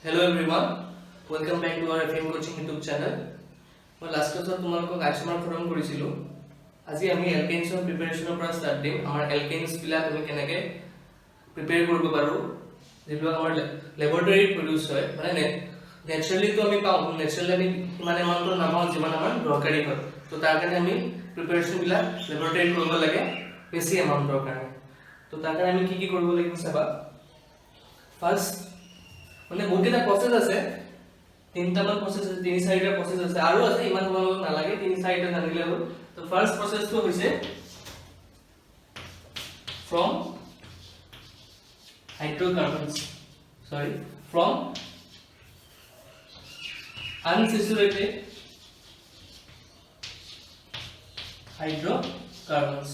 Hello everyone, welcome back to our FM Coaching YouTube channel. মই last ক্লাছত তোমালোকক আইসোমাৰ form কৰিছিলো। আজি আমি এলকেনছৰ প্ৰিপাৰেচনৰ পৰা ষ্টাৰ্ট দিম। আমাৰ এলকেনছ বিলাক আমি কেনেকৈ প্ৰিপেয়াৰ কৰিব পাৰো, যেটো আমাৰ ল্যাবৰেটৰীত প্ৰডিউস হয়, মানে নেচাৰেলি তো আমি পাওঁ, নেচাৰেলি আমি মানে মাত্ৰ নাপাওঁ যিমান আমাৰ দৰকাৰী হয়। তো তাৰ কাৰণে আমি প্ৰিপাৰেচন বিলাক ল্যাবৰেটৰীত কৰিব লাগে বেছি এমাউন্টৰ কাৰণে। তো তাৰ কাৰণে আমি কি কৰিব লাগিব চাবা। ফাৰ্স্ট মানে বহুত এটা প্ৰসেস আছে, তিনটামান প্ৰসেস আছে, তিনি চাৰিটা প্ৰসেস আছে, আৰু আছে ইমান তোমালোকক নালাগে, তিনি চাৰিটা জানিলে হ'ল। তো ফাৰ্স্ট প্ৰসেসটো হৈছে from hydrocarbons, from unsaturated hydrocarbons,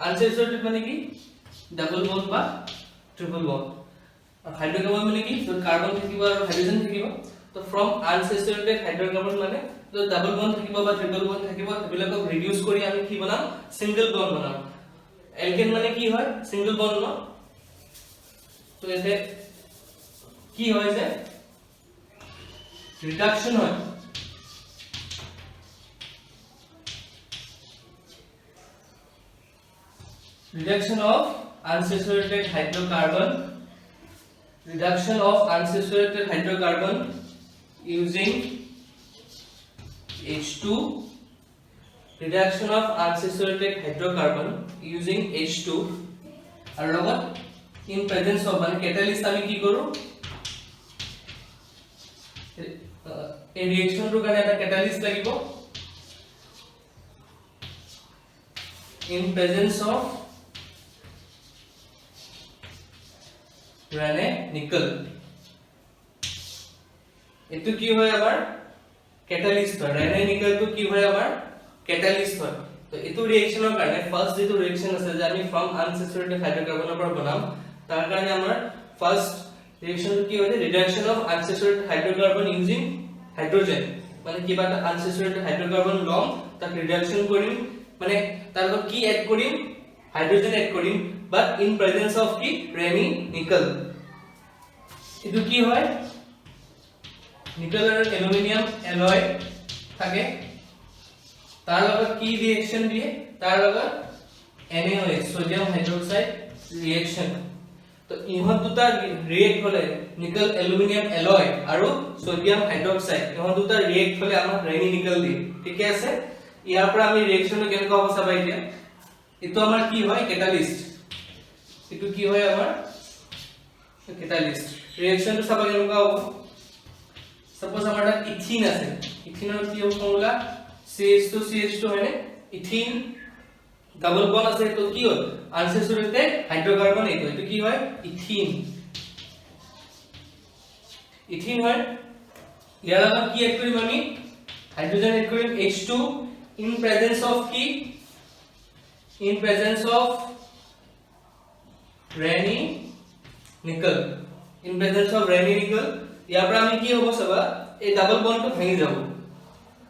unsaturated মানে কি ডাবল বন্ড বা ট্রিপল বন্ড, আর হাইড্রোকার্বন মানে কি তো কার্বন থাকিব আর হাইড্রোজেন থাকিব। তো ফ্রম আনসেচুরেটেড হাইড্রোকার্বন মানে তো ডাবল বন্ড থাকিব বা ট্রিপল বন্ড থাকিব, এবিলাকক ৰিডিউস কৰি আমি কি বনাম, সিঙ্গেল বন্ড বনাম। এলকেন মানে কি হয়, সিঙ্গেল বন্ড ন। তো এতে কি হয় যে রিডাকশন হয়, reduction of unsaturated hydrocarbon using H2, reduction of unsaturated hydrocarbon using H2 আর লগত in presence of মানে catalyst আমি কি করব, এই ৰিঅ্যাকশনটোৰ কাৰণে এটা catalyst লাগিব in presence of Rene nickel। এটো কি হয় আমাৰ ক্যাটালিস্ট হয়, Rene nickel তো কি হয় আমাৰ ক্যাটালিস্ট হয়। তো এটো ৰিঅ্যাকশনৰ কাৰণে ফাৰ্স্ট যেটো ৰিঅ্যাকশন আছে যে আমি ফ্ৰম আনসেচুৰেটেড হাইড্ৰোকাৰ্বনৰ পৰা বনাম, তাৰ কাৰণে আমাৰ ফাৰ্স্ট ৰিঅ্যাকশনটো কি হয়, ৰিডাকশন অফ আনসেচুৰেটেড হাইড্ৰোকাৰ্বন ইউজিং হাইড্ৰোজেন। মানে কিবা এটা আনসেচুৰেটেড হাইড্ৰোকাৰ্বন লম, তাক ৰিডাকশন কৰিম, মানে তাৰ লগত কি এড কৰিম, হাইড্ৰোজেন এড কৰিম, বাট ইন প্ৰেজেন্স অফ কি Rene nickel। এটো কি হয়, নিকেল আৰু এলুমিনিয়াম এলয় থাকে, তাৰ লগত কি ৰিঅ্যাকশন দিয়ে, তাৰ লগত NaOH সোডিয়াম হাইড্ৰোক্সাইড ৰিঅ্যাকশন। তো ইহত দুটা ৰিঅ্যাক্ট হলে নিকেল এলুমিনিয়াম এলয় আৰু সোডিয়াম হাইড্ৰোক্সাইড ইহত দুটা ৰিঅ্যাক্ট হলে আমাৰ Rene nickel দিয়ে। ঠিক আছে, ইয়াৰ পৰা আমি ৰিঅ্যাকশনটো কেনেকৈ হ'ব চাবা। এতিয়া এটো আমাৰ কি হয় ক্যাটালিস্ট, এটো কি হয় আমাৰ ক্যাটালিস্ট। ৰিঅ্যাকশনটো চাবা কেনেকৈ হ'ব। সাপোজ আমাৰ এটা ইথিন আছে, ইথিনৰ কি হ'ব ফৰ্মুলা CH2 হয়নে, ইথিন ডাবল বন্ড আছে, তো কি হয় আনসেচুৰেটেড হাইড্ৰোকাৰ্বন, এটো কি হয় ইথিন হয়। ইয়াৰ লগত কি এড কৰিম আমি, হাইড্ৰোজেন এড কৰিম H2 in presence of কি, in presence of Rene nickel, in presence of Rene nickel। ইয়াৰ পৰা আমি কি হ'ব চাবা, এই ডাবল বন্ডটো ভাঙি যাব।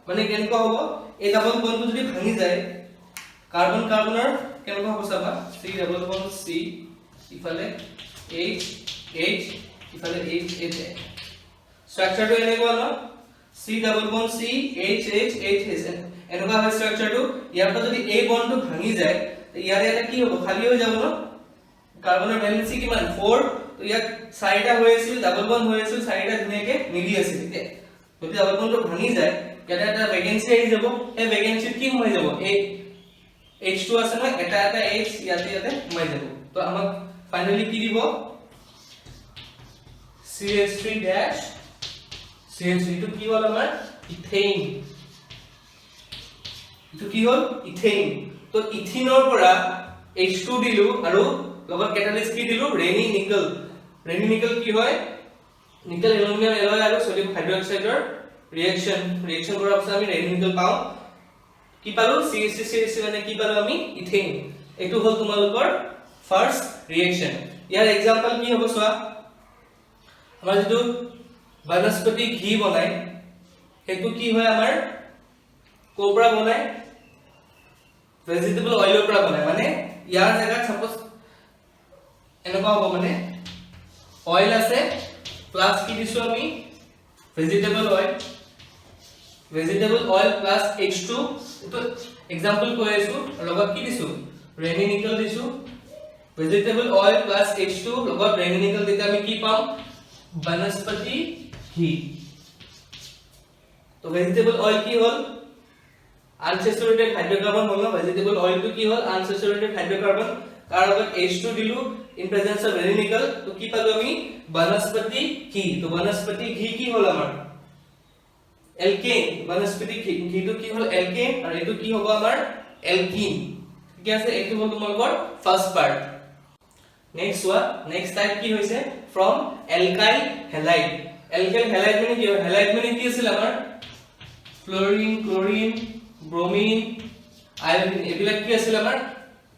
মানে কেনেকুৱা হ'ব, এই ডাবল বন্ডটো যদি ভাঙি যায়, কাৰ্বন কাৰ্বনৰ কেনেকুৱা হ'ব চাবা, C ডাবল বন্ড C, ইফালে H H, ইফালে H H। স্ট্ৰাকচাৰটো এনেকুৱা ন, C double bond C H H H H এনেকুৱা হয় স্ট্ৰাকচাৰটো। ইয়াৰ পৰা যদি এই বন্ডটো ভাঙি যায়, ইয়াৰে এটা কি হ'ব, খালি হৈ যাব ন। কাৰ্বনৰ ভ্যালেন্সি কিমান 4, তো ইয়াত চাৰিটা হৈ আছিল, ডাবল বন্ড হৈ আছিল, চাৰিটা ধুনীয়াকে মিলি আছিল। যদি ডাবল বন্ডটো ভাঙি যায়, ইয়াতে এটা ভ্যাকেন্সি আহি যাব, এই ভ্যাকেন্সিত কি হৈ যাব, এই H2 আছে ন, এটা এটা H ইয়াতে সোমাই যাব। তো আমাক ফাইনালি কি দিব, CH3 এটো কি হ'ল আমাৰ ইথেন। এটো কি হ'ল ইথেন। তো ইথিনৰ পৰা H2 দিলু আৰু লগত ক্যাটালিস্ট কি দিলু, Rene nickel। Rene nickel কি হয়, নিকেল এলুমিনিয়াম এলয় আৰু সোডিয়াম হাইড্ৰোক্সাইডৰ ৰিঅ্যাকশন কৰাৰ পিছত আমি Rene nickel পাওঁ। কি পালো, CH3 মানে কি পালো আমি ইথেন। এটো হ'ল তোমালোকৰ ফাৰ্স্ট ৰিঅ্যাকশন। ইয়াৰ এক্সাম্পল কি হ'ব চোৱা, আমাৰ যেটো বনস্পতি ঘি বনাই, হেতু কি হয় আমাৰ কোপৰা বনাই ভেজিটেবল অয়েলৰ পৰা বনাই, মানে ইয়াৰ জায়গাত সাপোজ এনেকুৱা হ'ব মানে অয়েল আছে প্লাস কি দিছো আমি ভেজিটেবল অয়েল প্লাস H2 তো एग्जांपल কৈ আছো লগত কি দিছো ৰেনি নিকেল দিছো ভেজিটেবল অয়েল প্লাস H2 লগত ৰেনি নিকেল দিলে আমি কি পাম বনস্পতি ঘি তো ভেজিটেবল অয়েল কি হল আনসেচুরেটেড হাইড্রোকার্বন হল ভেজিটেবল অয়েল তো কি হল আনসেচুরেটেড হাইড্রোকার্বন তার লগত H2 দিলু in presence of Raney nickel তো কি পালো আমি বনস্পতি ঘি তো বনস্পতি ঘি কি হল আমার এলকেন বনস্পতি ঘি তো কি হল এলকেন আর এটো কি হ'ব আমাৰ এলকিন ঠিক আছে এটো হল তোমালোকৰ ফাৰ্স্ট পাৰ্ট নেক্সট টাইপ কি হৈছে ফ্ৰম এলকাইল হ্যালাইড মানে কি হ্যালাইড মানে কি আছিল আমাৰ ফ্লোৰিন ক্লোৰিন ব্ৰোমিন আয়োডিন এবিলাক কি আছিল আমাৰ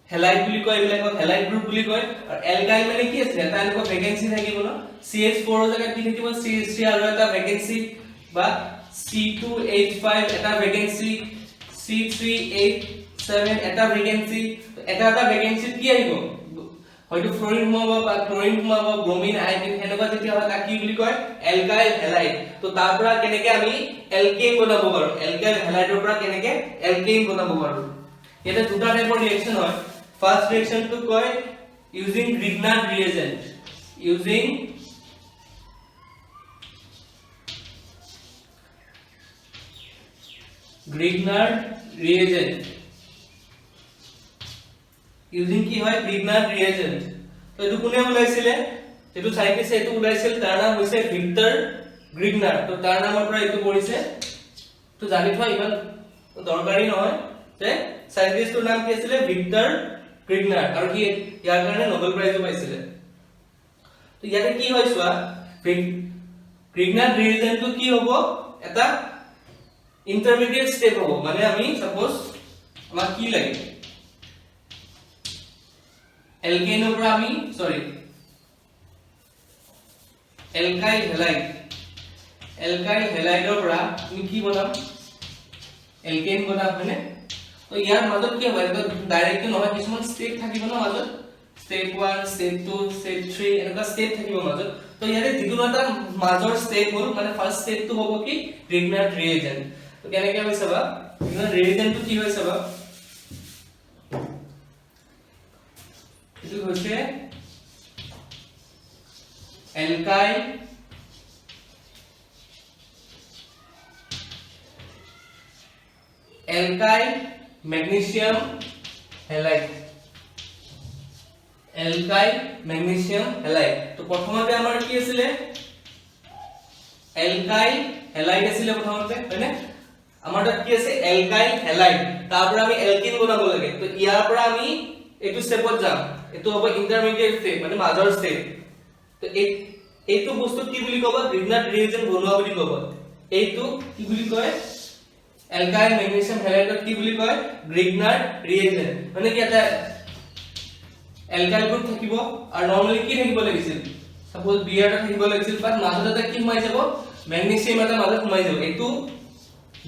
হ্যালাইড বুলি কয় এবিলাক হ্যালাইড গ্ৰুপ বুলি কয় আৰ এলকাইল মানে কি আছিল এটা এনেকুৱা ভ্যাকেন্সি থাকিব ন CH4 ৰ জায়গাত কি থাকিব CH3 আৰু এটা ভ্যাকেন্সি বা C2H5 এটা ভ্যাকেন্সি C3H7 এটা ভ্যাকেন্সি তো এটা ভ্যাকেন্সি কি আহিব হয়তো ফ্লোরিন সোমাব বা ক্লোরিন সোমাব ব্রোমিন আয়োডিন হেনেকুৱা যেতিয়া হয় তাক কি বুলি কয় এলকাইল হ্যালাইড তো তাৰ পৰা কেনেকে আমি এলকেন বনাব পাৰো এলকাইল হ্যালাইডৰ পৰা কেনেকে এলকেন বনাব পাৰো এটা দুটা টাইপৰ ৰিঅ্যাকচন হয় ফাৰ্স্ট ৰিঅ্যাকচন টু কয় ইউজিং গ্ৰিগনাৰ্ড ৰিএজেন্ট ইউজিং কি হয় গ্ৰিগনাৰ্ড ৰিএজেন্ট তো এটো কোনে ওলাইছিলে এটো সাইন্টিস্ট এটো ওলাইছিল তাৰ নাম হৈছে ভিক্টৰ গ্ৰিগনাৰ্ড তো তাৰ নামৰ পৰা এটো পৰিছে তো জানি থোৱা ইমান দৰকাৰী নহয় তে সাইন্টিষ্টৰ নাম কি আছিল ভিক্টৰ গ্ৰিগনাৰ্ড আৰু কি ইয়াৰ কাৰণে নোবেল প্ৰাইজো পাইছিলে তো ইয়াতে কি হয় চোৱা গ্ৰিগনাৰ্ড ৰিএজেন্টটো কি হ'ব এটা ইন্টাৰমিডিয়েট স্টেপ হ'ব মানে আমি সাপোজ আমাক কি লাগে এলকেনৰ পৰা আমি এলকাইল হ্যালাইডৰ পৰা আমি কি বনাম এলকেন বনাম হয়নে তো ইয়াৰ মাজত কি হ'ব এটা ডাইৰেক্ট নহয় কিছুমান স্টেপ থাকিব ন মাজত স্টেপ 1 স্টেপ 2 স্টেপ 3 এনেকা স্টেপ থাকিব মাজত তো ইয়াৰে যিকোনো এটা মাজৰ স্টেপ হ'ল মানে ফাৰ্স্ট স্টেপটো হ'ব কি গ্ৰিগনাৰ্ড ৰিএজেন্ট তো কেনেকৈ হৈ চাবা গ্ৰিগনাৰ্ড ৰিএজেন্টটো কি হৈ চাবা এটো হৈছে এলকাইল ম্যাগনেসিয়াম হ্যালাইড তো প্ৰথমতে আমাৰ কি আছিল এলকাইল হ্যালাইড আছিল প্ৰথমতে হয়নে আমাৰ তাত কি আছে এলকাইল হ্যালাইড তাৰ পৰা আমি এলকিন বনাব লাগে তো ইয়াৰ পৰা আমি এটো স্টেপত যাম এটো হ'ব ইন্টাৰমিডিয়েট স্টেপ মানে মাজৰ স্টেপ তো এইটো বস্তু কি বুলি কব গ্ৰিগনাৰ্ড ৰিএজেন্ট বনোৱা বুলি কব এইটো কি বুলি কয় এলকাইল ম্যাগনেসিয়াম হ্যালাইড কি বুলি কয় গ্রিগনার্ড ৰিএজেন্ট মানে কি এটা এলকাইল গ্ৰুপ থাকিব আৰু নৰমালি কি থাকিব লাগিছিল সাপোজ বিআৰ থাকিব লাগিছিল বাট মাজত এটা কি সোমাই যাব ম্যাগনেসিয়াম এটা মাজত সোমাই যাব এইটো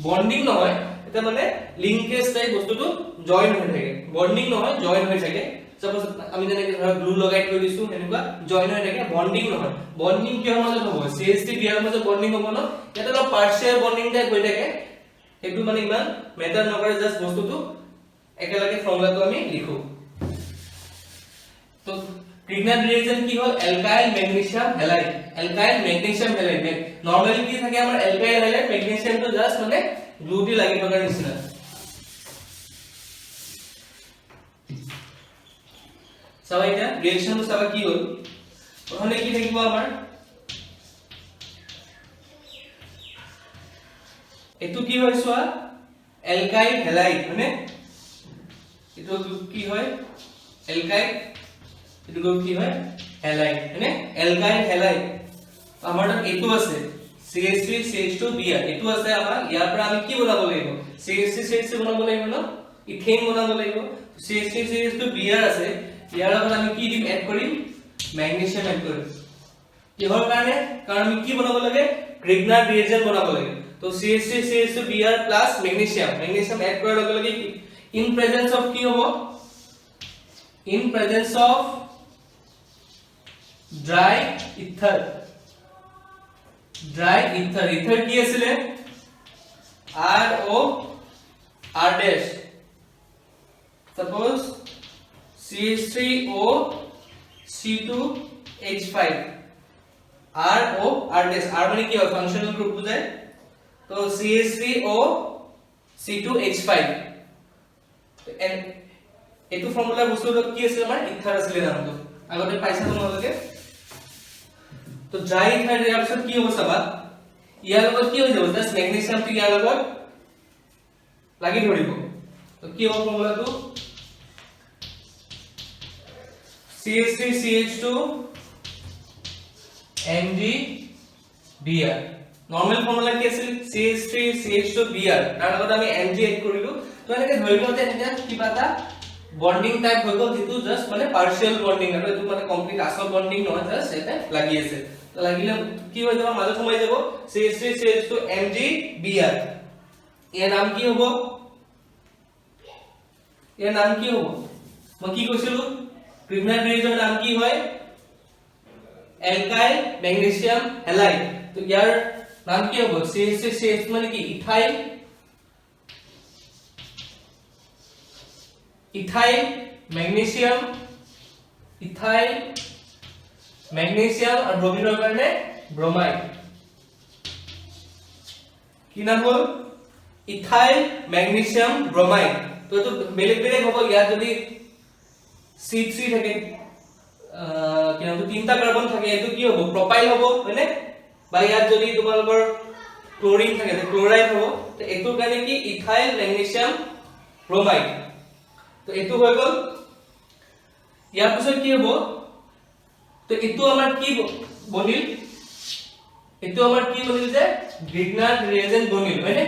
বন্ডিং নহয় এটা মানে লিংকেজ টাইপ বস্তুটো জয়েন হৈ থাকে বন্ডিং নহয় জয়েন হৈ থাকে সাপোজ আমি যেনেকৈ ধৰা গ্লু লগাই থৈ দিছো এনেকুৱা জয়েন হৈ থাকে বন্ডিং নহয় বন্ডিং কিহৰ মাজত হ'ব CH3 বিআৰ মাজত বন্ডিং হ'ব ন এটা অলপ পাৰ্শিয়াল বন্ডিং টাইপ হৈ থাকে এটো মানে ইমান মেটাৰ নকৰে জাস্ট বস্তুটো একেলগে ফৰ্মুলাটো আমি লিখো তো গ্ৰিগনাৰ্ড ৰিএজেন্ট কি হল এলকাইল ম্যাগনেসিয়াম হ্যালাইড নৰমালি কি থাকে আমাৰ এলকাইল হ্যালাইড ম্যাগনেসিয়ামটো জাস্ট মানে গ্লুটি লাগি থকাৰ নিচিনা চাবা এটা ৰিঅ্যাকশনটো চাবা কি হল প্ৰথমে কি থাকিব আমাৰ এটো কি হয় চোৱা এলকাইল হ্যালাইড মানে এটো কি হয় এলকাইল এটো গ্ৰুপ কি হয় হ্যালাইড মানে এলকাইল হ্যালাইড আমাৰ তাত এটো আছে CH3 CH2 Br এটো আছে আমাৰ ইয়াৰ পৰা আমি কি বনাব লাগিব CH3 CH2 বনাব লাগিব ন ইথেন বনাব লাগিব CH3 CH2 Br আছে ইয়াৰ লগত আমি কি দিম এড কৰিম ম্যাগনেসিয়াম এড কৰিম কিহৰ কাৰণে কাৰণ আমি কি বনাব লাগে গ্ৰিগনাৰ্ড ৰিএজেন্ট বনাব লাগে তো CH3 CH2 Br plus magnesium add কৰাৰ লগে লগে ইন প্রেজেন্স অফ কি হ'ব in presence of dry ether ether কি আছিল RO R dash suppose CH3O C2H5 RO R dash R মানে কি হয় ফাংশনাল গ্রুপ বুঝায় তো CH3O C2H5 এটো ফর্মুলা বস্তুটো কি আছিল আমাৰ ইথাৰ আছিল নামটো আগতে পাইছা তোমালোকে তো ড্ৰাই ইথাৰ ইয়াৰ পিছত কি হ'ব চাবা ইয়াৰ লগত কি হৈ যাব জাস্ট ম্যাগনেসিয়ামটো ইয়াৰ লগত লাগি ধৰিব তো কি হ'ব ফৰ্মুলাটো CH3CH2 MgBr নৰমাল ফৰ্মুলা কি আছিল CH3CH2Br তাৰ লগত আমি Mg এড কৰিলো তো এনেকে ধৰিলো যে এটা কিবা এটা বন্ডিং টাইপ হৈ গল যেটো জাস্ট মানে পার্শিয়াল বন্ডিং আৰু এটো মানে কমপ্লিট আসল বন্ডিং নহয় জাস্ট এটা লাগি আছে তো লাগিলে কি হৈ যাব মাজত সোমাই যাব CH3CH2 MgBr ইয়াৰ নাম কি হ'ব মই কি কৈছিলো প্ৰিমিয়াৰ ৰিয়েজেন্টৰ নাম কি হয় এলকাইল ম্যাগনেসিয়াম হ্যালাইড তো ইয়াৰ নাম কি হ'ব CH3CH মানে কি ইথাইল ম্যাগনেসিয়াম আৰ ব্ৰোমিনৰ কাৰণে ব্রোমাইড কি নাম হ'ল ইথাইল ম্যাগনেসিয়াম ব্রোমাইড তো এটো বেলেগ বেলেগ হ'ব ইয়াত যদি C3 থাকে কি নাম তিনটা কার্বন থাকে এটো কি হ'ব প্রপাইল হ'ব মানে বা ইয়াত যদি তোমালোকৰ ক্লোৰিন থাকে তো ক্লোৰাইড হ'ব তো এটোৰ কাৰণে কি ইথাইল ম্যাগনেসিয়াম ব্ৰোমাইড তো এটো হৈ গল ইয়াৰ পিছত কি হ'ব তো এটো আমাৰ কি বনিল যে গ্ৰিগনাৰ ৰিয়েজেন্ট বনিল হয়নে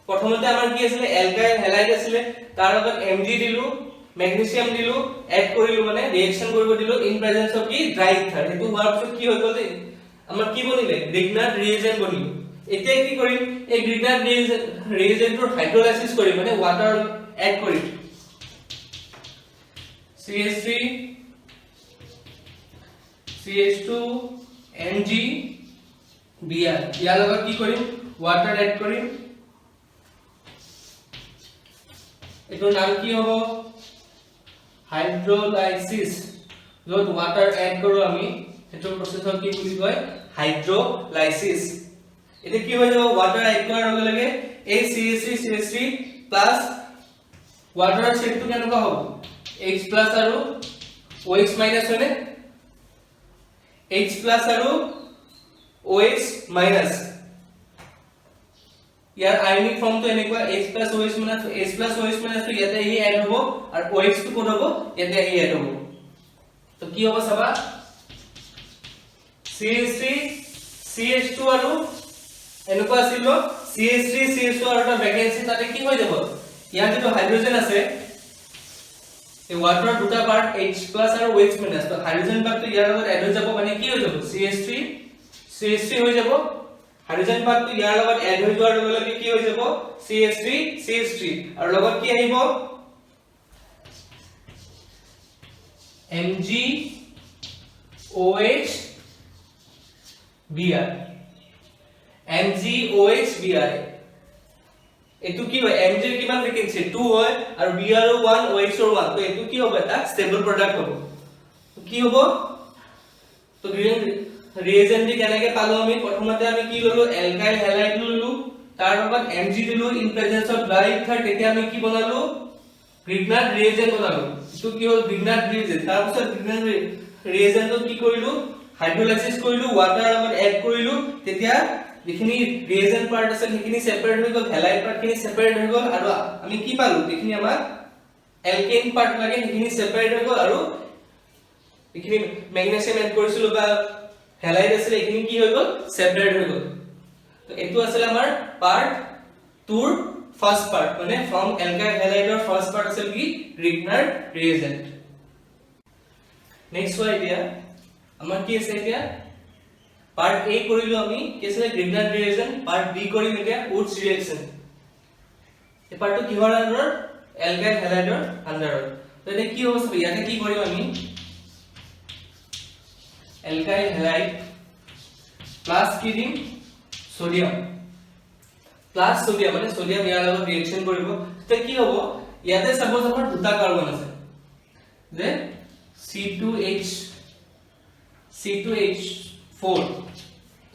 প্ৰথমতে আমাৰ কি আছিল এলকাইল হ্যালাইড আছিল তাৰ লগত Mg দিলু ম্যাগনেসিয়াম দিলু এড কৰিলু মানে ৰিঅ্যাকশন কৰিব দিলু ইন প্ৰেজেন্স অফ কি ড্ৰাই ইথাৰ এটো হোৱাৰ পিছত কি হৈ গল যে আমাৰ কি বনিলে গ্ৰিগনাৰ ৰিয়েজেন্ট বনিল এতিয়া কি কৰিম এই গ্ৰিগনাৰ ৰিয়েজেন্টৰ হাইড্ৰোলাইসিস কৰিম মানে ওয়াটাৰ এড কৰিম CH3 CH2 MgBr ইয়াৰ লগত কি কৰিম ওয়াটাৰ এড কৰিম এটোৰ নাম কি হ'ব হাইড্ৰোলাইসিস যত ওয়াটাৰ এড কৰো আমি এটো প্ৰসেসৰ কি বুলি কয় হাইড্ৰোলাইসিস এতে কি হৈ যাব ওয়াটাৰ এড কৰাৰ লগে লগে এই CH3 প্লাস ওয়াটাৰৰ শেপটো কেনেকুৱা হ'ব H প্লাস আৰু OH মাইনাস হয়নে H প্লাস আৰু OH মাইনাস ইয়াৰ আয়নিক ফৰ্মটো এনেকুৱা H plus OH minus H plus OH minus তো ইয়াতে ই এড হ'ব আৰু OH টো কোন হ'ব ইয়াতে ই এড হ'ব তো কি হ'ব চাবা CH3 CH2 আৰু এনেকুৱা আছিল CH3 CH2 আৰু এটা ভ্যাকেন্সি তাতে কি হৈ যাব ইয়াত যেটো হাইড্ৰোজেন আছে এই ওয়াটাৰ দুটা পাৰ্ট H প্লাস আৰু OH মাইনাস তো হাইড্ৰোজেন পাৰ্টটো ইয়াৰ লগত এড হৈ যাব মানে কি হৈ যাব CH3 হৈ যাব হাইড্ৰোজেন পাৰ্টটো ইয়াৰ লগত এড হৈ যোৱাৰ লগে লগে কি হৈ যাব CH3 আৰু লগত কি আহিব MgOH এটো কি হয় Mg এৰ কিমান ফ্ৰিকোয়েন্সি 2 হয় আৰু Br 1 OH 1 তো এটো কি হবে এটা স্টেবল প্রোডাক্ট হ'ব তো কি হ'ব তো রিয়েজেন্ট দি কেনেকে পালো আমি প্ৰথমতে আমি কি ললো এলকাইল হ্যালাইড ললো তাৰ লগত Mg দিলো in presence of dry ether তেতিয়া আমি কি বনালো গ্ৰিগনাৰ ৰিয়েজেন্ট বনালো তো কি হল গ্ৰিগনাৰ ৰিয়েজেন্ট তাৰ পিছত গ্ৰিগনাৰ ৰিয়েজেন্টত কি কৰিলো হাইড্ৰোলাইসিস কৰিলো ওয়াটাৰ লগত এড কৰিলো তেতিয়া যিখিনি ৰিয়েজেন্ট পাৰ্ট আছে সেইখিনি সেপাৰেট হৈ গল হ্যালাইড পাৰ্ট খিনি সেপাৰেট হৈ গল আৰু আমি কি পালো যিখিনি আমাৰ এলকেন পাৰ্ট লাগে সেইখিনি সেপাৰেট হৈ গল আৰু যিখিনি ম্যাগনেসিয়াম এড কৰিছিল বা হ্যালাইড আছিল এইখিনি কি হৈ গল সেপাৰেট হৈ গল তো এটো আছিল আমাৰ পাৰ্ট 2 ৰ ফাৰ্স্ট পাৰ্ট মানে ফ্ৰম অ্যালকাইল হ্যালাইডৰ ফাৰ্স্ট পাৰ্ট আছিল কি গ্ৰিগনাৰ ৰিয়েজেন্ট নেক্সট হয় এতিয়া আমাৰ কি আছে এতিয়া পাৰ্ট A কৰিলো আমি কি আছে গ্ৰিগনাৰ ৰিয়েজেন্ট পাৰ্ট B কৰিম এতিয়া উডস ৰিঅ্যাকশন এই পাৰ্টটো কিহৰ আন্ডাৰত অ্যালকাইল হ্যালাইডৰ আন্ডাৰত তো এটা কি হ'ব ইয়াতে কি কৰিম আমি এলকাইল হ্যালাইড প্লাস কি দিম সোডিয়াম প্লাস সোডিয়াম মানে সোডিয়াম ইয়াৰ লগত ৰিএকচন কৰিব তে কি হ'ব ইয়াতে সাপোজ আমাৰ দুটা কাৰ্বন আছে যে C2H4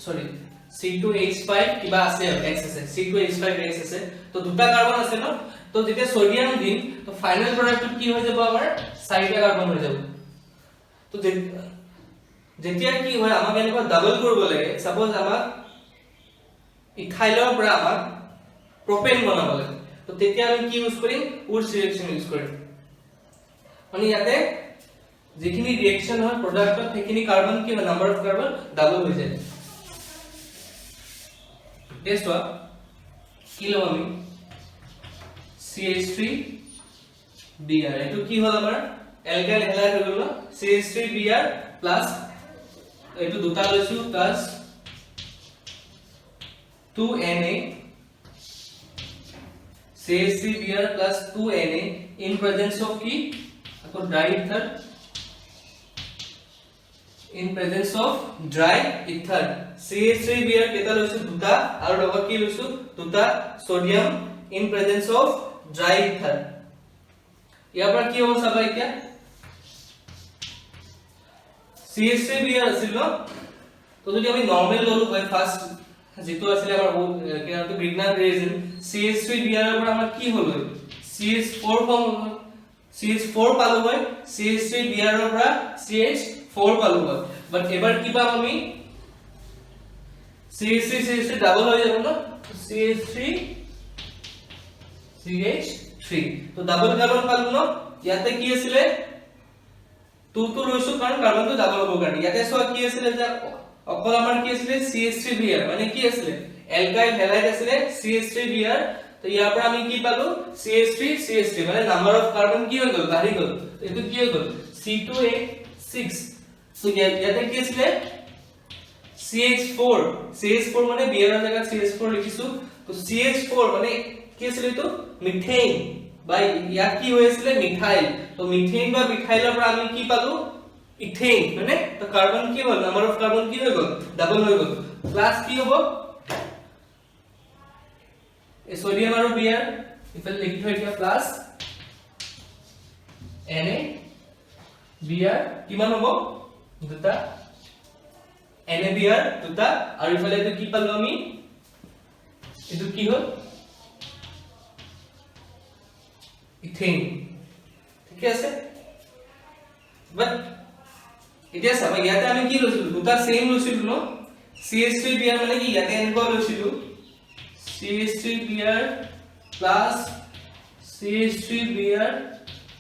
সরি C2H5 কিবা আছে X আছে C2H5X আছে তো দুটা কার্বন আছে ন তো যেতিয়া সোডিয়াম দিম তো ফাইনাল প্রোডাক্ট কি হৈ যাব আমাৰ চাৰিটা কাৰ্বন হৈ যাব তো যেতিয়া কি হয় আমাক এনেকুৱা ডাবল কৰিব লাগে সাপোজ আমাক ইথাইলৰ পৰা আমাক প্ৰপেন বনাব লাগে তো তেতিয়া আমি কি ইউজ কৰিম উডছ ৰিএকচন ইউজ কৰিম মানে ইয়াতে যেখিনি ৰিএকচন হয় প্ৰডাক্টত সেইখিনি কাৰ্বন কি হয় নাম্বাৰ অফ কাৰ্বন ডাবল হৈ যায় টেষ্ট হোৱা কি লম আমি CH3Br এটো কি হল আমাৰ এলকাইল হ্যালাইড হৈ গল CH3Br প্লাস এটো দুটা লৈছো plus 2Na CH3Br plus 2Na in presence of কি আকৌ dry ether in presence of dry ether CH3Br কেটা লৈছো দুটা আৰু লগত কি লৈছো দুটা sodium in presence of dry ether ইয়াৰ পৰা কি হ'ব চাবা এতিয়া CH3Br আছিল তো যদি আমি নরমাল ললো হয় ফার্স্ট যেটো আছিল আমাৰ কেনটো গ্ৰিগনাৰ ৰিজন CH3Br এৰ পৰা আমাৰ কি হল CH4 ফৰ্ম CH4 পালো হয় CH3Br এৰ পৰা CH4 পালো হয় বাট এবাৰ কি পাম আমি CH3 ডাবল হৈ যাব না CH3 CH3 তো ডাবল কার্বন পালো ন ইয়াতে কি আছিল 2 2 লৈছো কাৰণ কাৰ্বনটো ডাবল হ'ব কাৰণে ইয়াতে সো কি আছিল যে অকল আমাৰ কি আছিল CH3Br মানে কি আছিল এলকাইল হ্যালাইড আছিল CH3Br তো ইয়াৰ পৰা আমি কি পালো CH3 মানে নাম্বাৰ অফ কাৰ্বন কি হৈ গল বাঢ়ি গল এটো কি হৈ গল C2H6 তো ইয়াতে কি আছিল CH4 মানে Br এর জায়গা CH4 লিখিছো তো CH4 মানে কি আছিল এটো মিথেন বা ইয়া কি হৈছিল মিথাইল তো মিথেন বা মিথাইলৰ পৰা আমি কি পালো ইথেন মানে তো কার্বন কি হল নাম্বার অফ কার্বন কি হৈ গল ডাবল হৈ গল প্লাস কি হ'ব এই সোডিয়াম আৰু Br ইফালে লিখি থৈ দিয়া প্লাস Na Br কিমান হ'ব দুটা NaBr দুটা আৰু ইফালে এটো কি পালো আমি এটো কি হল ইথেন ঠিক আছে বাট এতিয়া চাবা ইয়াতে আমি কি লৈছিলো দুটা সেম লৈছিলো ন CH3Br মানে কি ইয়াতে এনেকুৱা লৈছিলো CH3Br plus CH3Br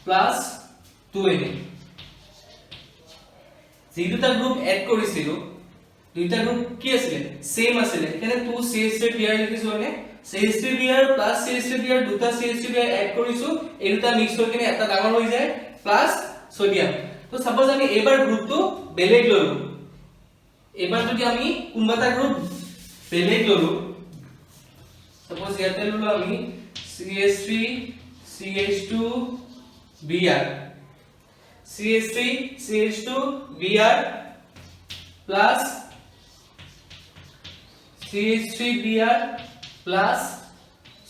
plus 2Na যি দুটা গ্ৰুপ এড কৰিছিলো দুইটা গ্ৰুপ কি আছিল সেম আছিল এখানে 2 CH3Br লিখিছো মানে CH3Br plus CH3Br দুটা CH3Br এড কৰিছো এই দুটা মিক্স হৈ কিনে এটা ডাঙৰ হৈ যায় প্লাস সোডিয়াম তো সাপোজ আমি এবাৰ গ্ৰুপটো বেলেগ ললো এবাৰ যদি আমি কোনবাটা গ্ৰুপ বেলেগ ললো সাপোজ ইয়াতে ললো আমি CH3 CH2 Br CH3 CH2 Br plus CH3Br plus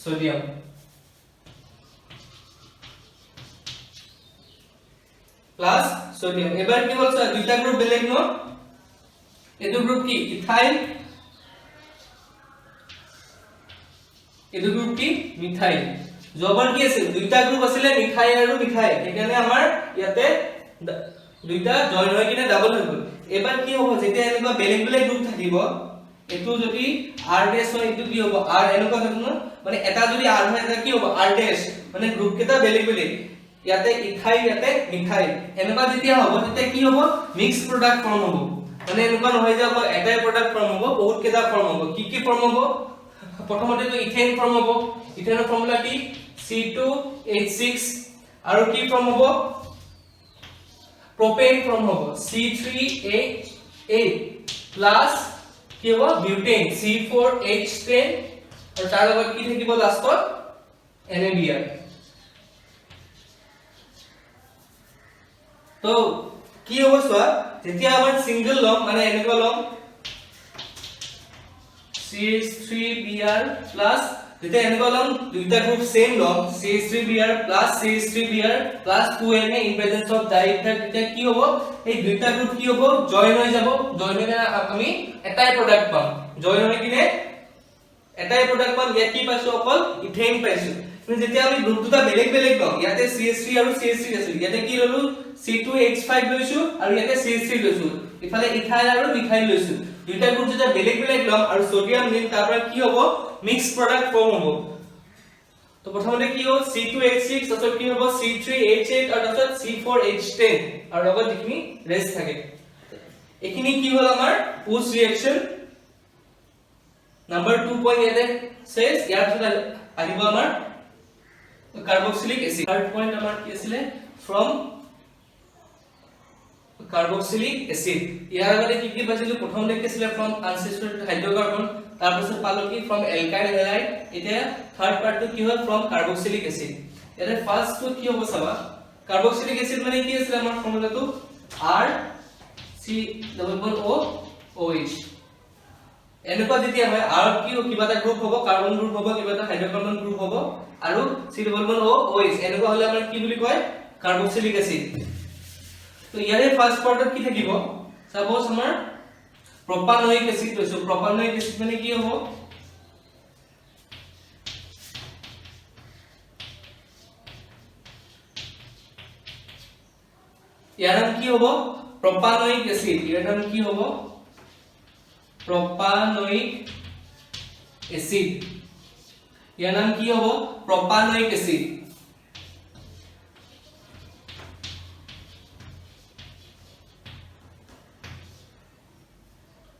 sodium plus sodium এবাৰ কি হল স্যাৰ দুইটা গ্ৰুপ বেলেগ ন এটো গ্ৰুপ কি ইথাইল এটো গ্ৰুপ কি মিথাইল জবৰ কি আছে দুইটা গ্ৰুপ আছিল মিথাইল আৰু মিথাইল এখানে আমাৰ ইয়াতে দুইটা জয়েন হৈ কিনে ডাবল হৈ গল এবাৰ কি হ'ব যেতিয়া এনেকুৱা বেলেগ বেলেগ গ্রুপ থাকিব এটো যদি r ডেশ হয় এটো কি হ'ব r এনেকুৱা থাকিব মানে এটা যদি r হয় এটা কি হ'ব r ডেশ মানে গ্রুপ কেটা বেলেগ বেলেগ ইয়াতে ইথাইল ইয়াতে মিথাইল এনেকুৱা যেতিয়া হ'ব তেতিয়া কি হ'ব মিক্স প্ৰডাক্ট ফৰ্ম হ'ব মানে এনেকুৱা নহয় যে অকল এটাই প্ৰডাক্ট ফৰ্ম হ'ব বহুত কেটা ফৰ্ম হ'ব কি ফৰ্ম হ'ব প্ৰথমতে তো ইথেন ফৰ্ম হ'ব ইথেনৰ ফৰ্মুলা কি C2H6 আৰু কি ফৰ্ম হ'ব propane ফৰ্ম হ'ব C3H8 প্লাস কি হ'ব বিউটেন C4H10 আৰু তাৰ লগত কি থাকিব লাষ্টত NaBr তো কি হ'ব চোৱা যেতিয়া আমাৰ সিঙ্গেল লম মানে এনেকুৱা লম CH3Br প্লাস যেতিয়া এনেকুৱা লম দুইটা গ্ৰুপ সেম লম CH3Br plus CH3Br plus 2Na in presence of dry ether তেতিয়া কি হ'ব এই দুইটা গ্ৰুপ কি হ'ব জয়েন হৈ যাব জয়েন হৈ আমি এটাই প্ৰডাক্ট পাম জয়েন হৈ কিনে এটাই প্ৰডাক্ট পাম ইয়াত কি পাইছো অকল ইথেন পাইছো কিন্তু যেতিয়া আমি গ্ৰুপ দুটা বেলেগ বেলেগ লম ইয়াতে CH3 আৰু CH3 আছে ইয়াতে কি ললো C2H5 লৈছো আৰু ইয়াতে CH3 লৈছো ইফালে ইথাইল আৰু মিথাইল লৈছো দুইটা গ্ৰুপ যেতিয়া বেলেগ বেলেগ লম আৰু সোডিয়াম নিম তাৰ পৰা কি হ'ব মিক্স প্ৰডাক্ট ফৰ্ম হ'ব তো প্ৰথমতে কি হ'ব C2H6 তাৰপিছত কি হ'ব C3H8 আৰু তাৰপিছত C4H10 আৰু লগত যিখিনি ৰেষ্ট থাকে এখিনি কি হ'ল আমাৰ পোষ্ট ৰিঅ্যাকশন নাম্বাৰ 2 পইণ্ট ইয়াতে says ইয়াৰ পিছত আহিব আমাৰ কাৰ্বক্সিলিক এসিড থাৰ্ড পইণ্ট আমাৰ কি আছিল ফ্ৰম কাৰ্বক্সিলিক এসিড ইয়াৰ আগতে কি পাইছিলো প্ৰথম দেখিছিলে ফ্ৰম আনসেচুৰেটেড হাইড্ৰোকাৰ্বন তাৰ পিছত পালো কি ফ্ৰম এলকাইল হেলাইড এতিয়া থাৰ্ড পাৰ্টটো কি হয় ফ্ৰম কাৰ্বক্সিলিক এসিড ইয়াতে ফাৰ্স্টটো কি হ'ব চাবা কাৰ্বক্সিলিক এসিড মানে কি আছিল আমাৰ ফৰ্মুলাটো RC≡OH এনেকুৱা যেতিয়া হয় R কি কিবা এটা গ্ৰুপ হ'ব কাৰ্বন গ্ৰুপ হ'ব কিবা এটা হাইড্ৰোকাৰ্বন গ্ৰুপ হ'ব আৰু C≡OH এনেকুৱা হলে আমাৰ কি বুলি কয় কাৰ্বক্সিলিক এসিড তো ইয়াৰে ফাৰ্স্ট পাৰ্টত কি থাকিব সাপোজ আমাৰ প্ৰপানয়িক এসিড লৈছো প্ৰপানয়িক এসিড মানে কি হ'ব ইয়াৰ নাম কি হ'ব প্ৰপানয়িক এসিড ইয়াৰ নাম কি হ'ব প্ৰপানয়িক এসিড ইয়াৰ নাম কি হ'ব প্ৰপানয়িক এসিড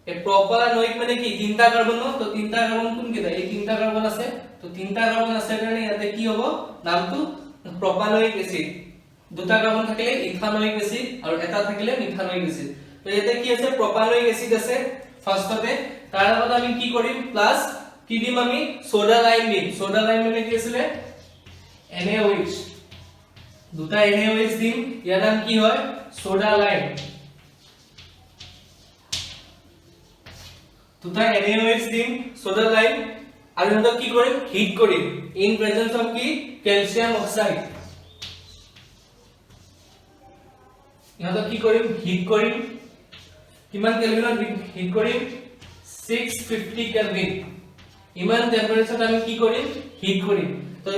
এই প্ৰপানয়িক মানে কি তিনটা কাৰ্বন ন তো তিনটা কাৰ্বন কোন কেইটা এই তিনটা কাৰ্বন আছে তো তিনটা কাৰ্বন আছে কাৰণে ইয়াতে কি হ'ব নামটো প্ৰপানয়িক এসিড দুটা কাৰ্বন থাকিলে ইথানয়িক এসিড আৰু এটা থাকিলে মিথানয়িক এসিড তো ইয়াতে কি আছে প্ৰপানয়িক এসিড আছে ফাৰ্স্টতে তাৰ আগত আমি কি কৰিম প্লাস কি দিম আমি সোডা লাইম দিম সোডা লাইম মানে কি আছিল NaOH দুটা NaOH দিম ইয়াৰ নাম কি হয় সোডা লাইম দুটা NaOH দিম সোডা লাইম আৰু এটা কি কৰিম হিট কৰিম ইন প্ৰেজেন্স অফ কি ক্যালসিয়াম অক্সাইড ইয়াত কি কৰিম হিট কৰিম কিমান কেলভিনত হিট কৰিম 650 কেলভিন ইমান টেম্পাৰেচাৰত আমি কি কৰিম হিট কৰিম তো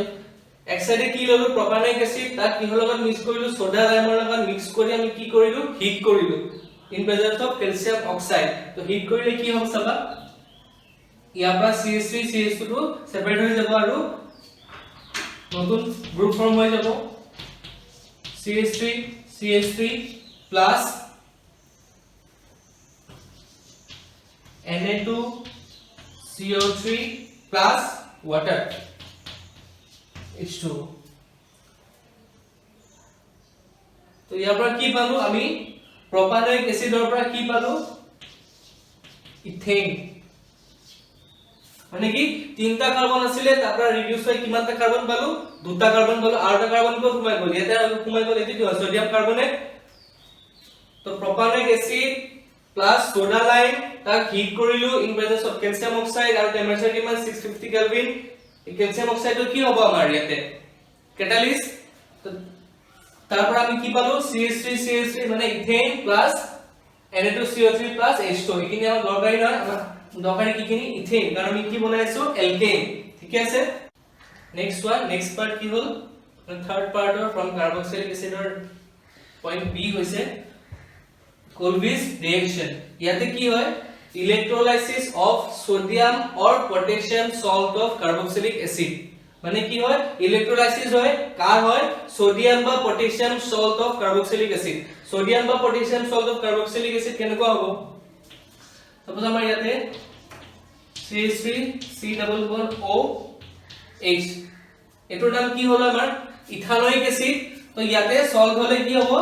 এক সাইডে কি ললো প্ৰপানয়িক এসিড তাক কিহৰ লগত মিক্স কৰিলো সোডা লাইমৰ লগত মিক্স কৰি আমি কি কৰিলো হিট কৰিলো in presence of calcium oxide তো হিট কৰিলে কি হ'ব চাবা ইয়াৰ পৰা CH3 CH2 টো সেপাৰেট হৈ যাব আৰু নতুন গ্ৰুপ ফৰ্ম হৈ যাব CH3 CH3 plus Na2 CO3 plus water H2 তো ইয়াৰ পৰা কি পালো আমি প্ৰপানয়িক এসিডৰ পৰা কি পালো ইথেন মানে কি তিনটা কাৰ্বন আছিল তাৰ পৰা ৰিডিউস হৈ কিমানটা কাৰ্বন পালো দুটা কাৰ্বন পালো আৰু এটা কাৰ্বন কো সোমাই গল ইয়াতে সোমাই গল এটো কি সোডিয়াম কাৰ্বনেট তো প্ৰপানয়িক এসিড প্লাস সোডা লাইম তাক হিট কৰিলো in presence of calcium oxide আৰু টেম্পাৰেচাৰ কিমান 650 কেলভিন এই ক্যালসিয়াম অক্সাইড কি হ'ব আমাৰ ইয়াতে ক্যাটালিস্ট তো তাৰ পৰা আমি কি পালো CH3 মানে ইথেন প্লাস Na2CO3 প্লাস H2 এখিনি আমাৰ দৰকাৰী নহয় আমাৰ দৰকাৰী কিখিনি ইথেন কাৰণ আমি কি বনাইছো এলকেন ঠিক আছে নেক্সট পাৰ্ট কি হ'ল থাৰ্ড পাৰ্টৰ ফ্ৰম কাৰ্বক্সিলিক এসিডৰ পইণ্ট বি হৈছে Colby's reaction ইয়াতে কি হয় electrolysis of sodium or potassium salt of carboxylic acid মানে কি হয় ইলেক্ট্ৰোলাইসিস হয় কাৰ হয় সোডিয়াম বা potassium salt of carboxylic acid sodium বা potassium salt of carboxylic acid কেনেকুৱা হ'ব সাপোজ আমাৰ ইয়াতে CH3 C≡OH এটোৰ নাম কি হলো আমাৰ ইথানয়িক এসিড তো ইয়াতে সল্ট হলে কি হ'ব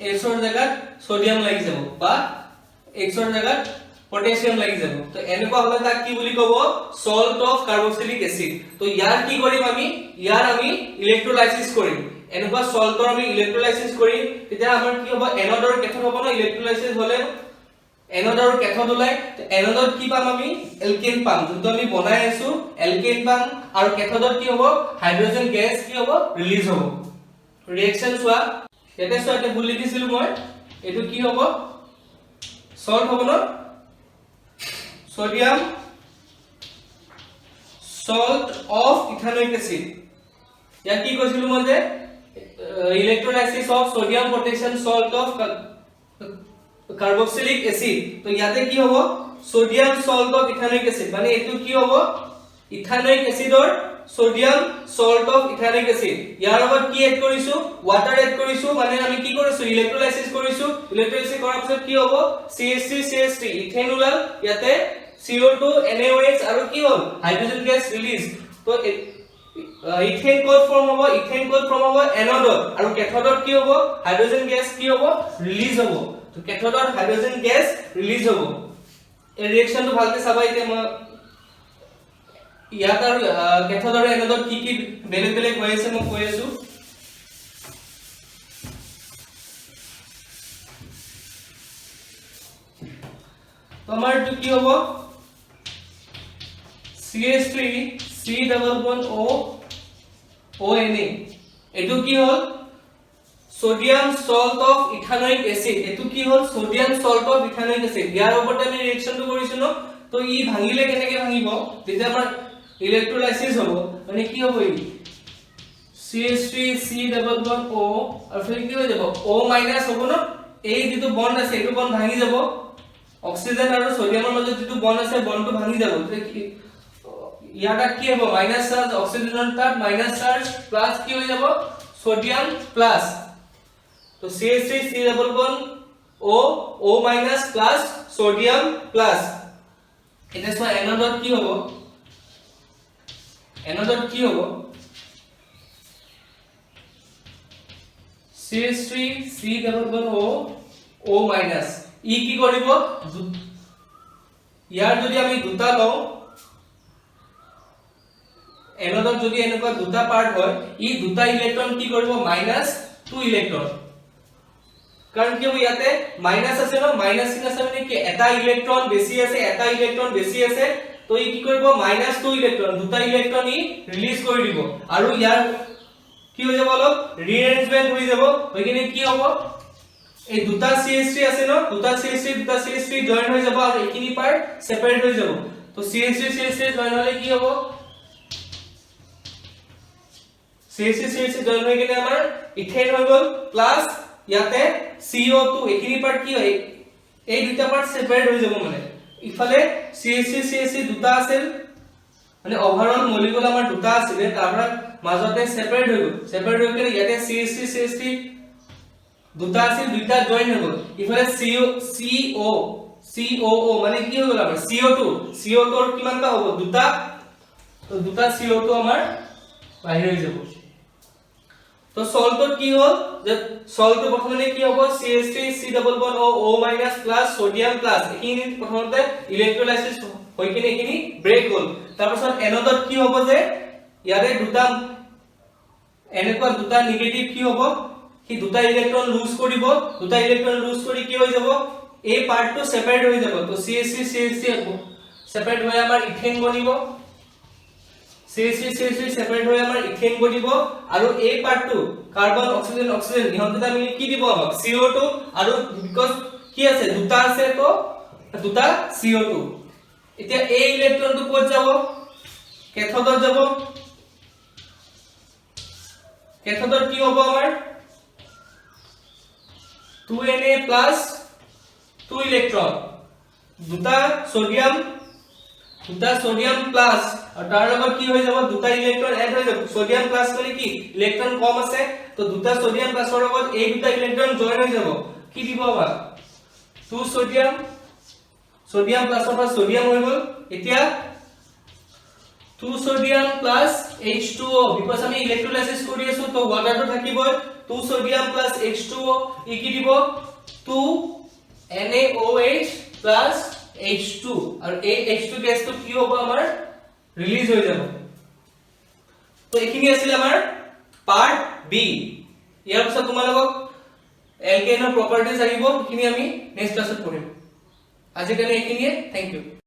H ৰ জায়গাত সোডিয়াম লাগি যাব বা H ৰ জায়গাত পটাশিয়াম লাগি যাব তো এনেকুৱা হলে তাক কি বুলি কব সল্ট অফ কাৰ্বক্সিলিক এসিড তো ইয়াৰ কি কৰিম আমি ইয়াৰ আমি ইলেক্ট্ৰোলাইসিস কৰিম এনেকুৱা সল্টৰ আমি ইলেক্ট্ৰোলাইসিস কৰিম তেতিয়া আমাৰ কি হ'ব এনড আৰু কেথড হ'ব ন ইলেক্ট্ৰোলাইসিস হলে এনড আৰু কেথড ওলাই এনডত কি পাম আমি এলকেন পাম যোনটো আমি বনাই আছো এলকেন পাম আৰু কেথডত কি হ'ব হাইড্ৰোজেন গেছ কি হ'ব ৰিলিজ হ'ব ৰিঅ্যাকশন চোৱা এটা চোৱা এটা ভুল লিখিছিলো মই এটো কি হ'ব সল্ট হ'ব ন sodium salt of ethanoic acid या কি কৈছিলো মই যে electrolysis of sodium potassium salt of carboxylic acid তো ইয়াতে কি হ'ব sodium salt of ethanoic acid মানে এটো কি হ'ব ইথানোইক অ্যাসিডৰ sodium salt of ethanoic acid ইয়াৰ লগত কি এড কৰিছো ওয়াটাৰ এড কৰিছো মানে আমি কি কৰিছো ইলেক্ট্ৰোলাইসিস কৰিছো ইলেক্ট্ৰোলাইসিস কৰাৰ পিছত কি হ'ব CH3 ইথেন ওলাল ইয়াতে CO2 NaOH আৰু কি হ'ল হাইড্ৰোজেন গেছ ৰিলিজ তো ইথেন কোড ফৰ্ম হ'ব এনডত আৰু কেথডত কি হ'ব হাইড্ৰোজেন গেছ কি হ'ব ৰিলিজ হ'ব তো কেথডত হাইড্ৰোজেন গেছ ৰিলিজ হ'ব এই ৰিঅ্যাকশনটো ভালকে চাবা এতিয়া মই ইয়াত আৰু কেথড আৰু এনডত কি কি বেলেগ বেলেগ হৈ আছে মই কৈ আছো তো আমাৰ কি হ'ব CH3 C double bond O ONA এটো কি হল sodium salt of ethanoic acid এটো কি হল sodium salt of ethanoic acid ইয়াৰ ওপৰতে আমি ৰিঅ্যাকশনটো কৰিছো ন তো ই ভাঙিলে কেনেকে ভাঙিব তেতিয়া আমাৰ ইলেক্ট্ৰোলাইসিস হ'ব মানে কি হ'ব ই CH3 C double bond O আৰু ফিৰ কি হৈ যাব O মাইনাস হ'ব ন এই যেটো বন্ড আছে এটো বন্ড ভাঙি যাব অক্সিজেন আৰু সোডিয়ামৰ মাজত যেটো বন্ড আছে বন্ডটো ভাঙি যাব ইয়াটা কি হ'ব মাইনাস চার্জ অক্সিজেনৰ তাত মাইনাস চার্জ প্লাস কি হৈ যাব সোডিয়াম প্লাস তো CH3 C double bond O minus plus sodium plus এটা সো এনডত কি হ'ব এনডত কি হ'ব CH3 C double bond O minus ই কি কৰিব ইয়াৰ যদি আমি দুটা লওঁ এনডত যদি এনেকুৱা দুটা পাৰ্ট হয় ই দুটা ইলেক্ট্ৰন কি কৰিব -2 ইলেক্ট্ৰন কাৰণ কি ইয়াতে মাইনাস আছে ন মাইনাস চিন আছে মানে কি এটা ইলেক্ট্রন বেছি আছে তো ই কি কৰিব -2 ইলেক্ট্ৰন দুটা ইলেক্ট্ৰন ই ৰিলিজ কৰি দিব আৰু ইয়াৰ কি হৈ যাব অলপ ৰিএৰেঞ্জমেন্ট হৈ যাব হৈকিনে কি হ'ব এই দুটা CH3 আছে ন দুটা CH3 জয়েন হৈ যাব আৰু এইখিনি পাৰ্ট সেপাৰেট হৈ যাব তো CH3 জয়েন হলে কি হ'ব CH3 জয়েন হৈ গলে আমাৰ ইথেন হৈ গল প্লাস ইয়াতে CO2 এইখিনি পাৰ্ট কি হয় এই দুটা পাৰ্ট সেপাৰেট হৈ যাব মানে ইফালে CH3 দুটা আছিল মানে ওভাৰঅল মলিকুল আমাৰ দুটা আছিল তাৰপৰা মাজতে সেপাৰেট হৈ গল ইয়াতে CH3 দুটা আছিল দুটা জয়েন হৈ গল ইফালে COO মানে কি হৈ গল আমাৰ CO2 ৰ কিমানটা হ'ব দুটা তো দুটা CO2 আমাৰ বাহিৰ হৈ যাব তো সল্টত কি হল যে সল্ট প্ৰথমে কি হ'ব CH3 C double bond O minus plus sodium plus এখিনি প্ৰথমতে ইলেক্ট্ৰোলাইসিস হৈ কিনে এখিনি ব্ৰেক হ'ল তাৰ পাছত এনডত কি হ'ব যে ইয়াৰে দুটা এনেকুৱা দুটা নেগেটিভ কি হ'ব কি দুটা ইলেক্ট্ৰন লুজ কৰিব কৰি কি হৈ যাব এই পাৰ্টটো সেপাৰেট হৈ যাব তো CH3 সেপাৰেট হৈ আমাৰ ইথেন বনিব CH3 সেপাৰেট হৈ আমাৰ ইথেন বনিব আৰু এই পাৰ্টটো কাৰ্বন অক্সিজেন ইহঁতে আমি কি দিব আমাক CO2 আৰু বিকজ কি আছে দুটা আছে তো দুটা CO2 এতিয়া এই ইলেক্ট্ৰনটো ক'ত যাব কেথডত যাব কেথডত কি হ'ব আমাৰ 2Na plus 2 ইলেক্ট্ৰন দুটা সোডিয়াম প্লাস আৰু তাৰ লগত কি হৈ যাব দুটা ইলেক্ট্ৰন এড হৈ যাব সোডিয়াম প্লাস মানে কি ইলেক্ট্ৰন কম আছে তো দুটা সোডিয়াম প্লাসৰ লগত এই দুটা ইলেক্ট্ৰন জয়েন হৈ যাব কি দিব আমাক 2 সোডিয়াম প্লাসৰ পৰা সোডিয়াম হৈ গল এতিয়া 2 সোডিয়াম plus H2O because আমি ইলেক্ট্ৰোলাইসিস কৰি আছো তো ওয়াটাৰটো থাকিব 2 সোডিয়াম plus H2O ই কি দিব 2 NaOH plus H2 আৰু এই H2 গেছটো কি হ'ব আমাৰ ৰিলিজ হৈ যাব তো এখিনি আছিল আমাৰ পাৰ্ট বি ইয়াৰ পিছত তোমালোকক এলকেনৰ প্ৰপাৰ্টিজ আহিব, এইখিনি আমি নেক্সট ক্লাছত পঢ়িম। আজিৰ কাৰণে এইখিনিয়ে, থ্যাংক ইউ।